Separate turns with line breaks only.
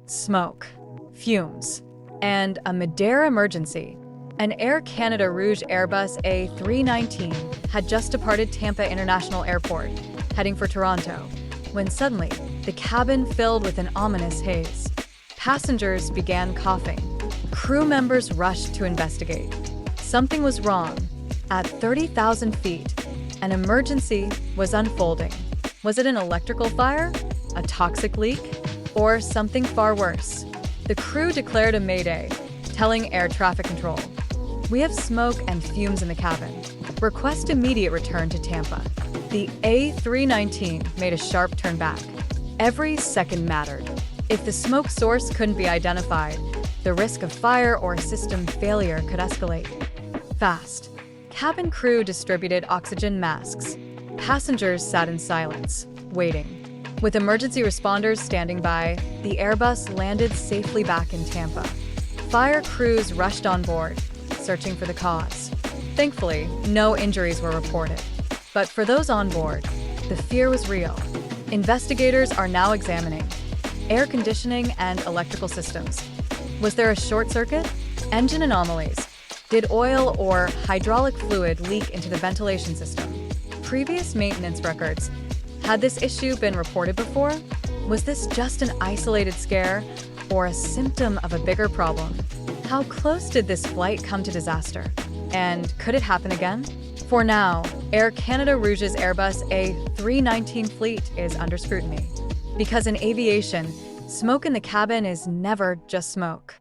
smoke, fumes, and a Madeira emergency. An Air Canada Rouge Airbus A319 had just departed Tampa International Airport, heading for Toronto, when suddenly the cabin filled with an ominous haze. Passengers began coughing. Crew members rushed to investigate. Something was wrong. At 30,000 feet, an emergency was unfolding. Was it an electrical fire, a toxic leak, or something far worse? The crew declared a mayday, telling air traffic control, "We have smoke and fumes in the cabin. Request immediate return to Tampa." The A319 made a sharp turn back. Every second mattered. If the smoke source couldn't be identified, the risk of fire or system failure could escalate fast. Cabin crew distributed oxygen masks. Passengers sat in silence, waiting. With emergency responders standing by, the Airbus landed safely back in Tampa. Fire crews rushed on board, searching for the cause. Thankfully, no injuries were reported. But for those on board, the fear was real. Investigators are now examining air conditioning and electrical systems. Was there a short circuit? Engine anomalies? Did oil or hydraulic fluid leak into the ventilation system? Previous maintenance records. Had this issue been reported before? Was this just an isolated scare or a symptom of a bigger problem? How close did this flight come to disaster? And could it happen again? For now, Air Canada Rouge's Airbus A319 fleet is under scrutiny. Because in aviation, smoke in the cabin is never just smoke.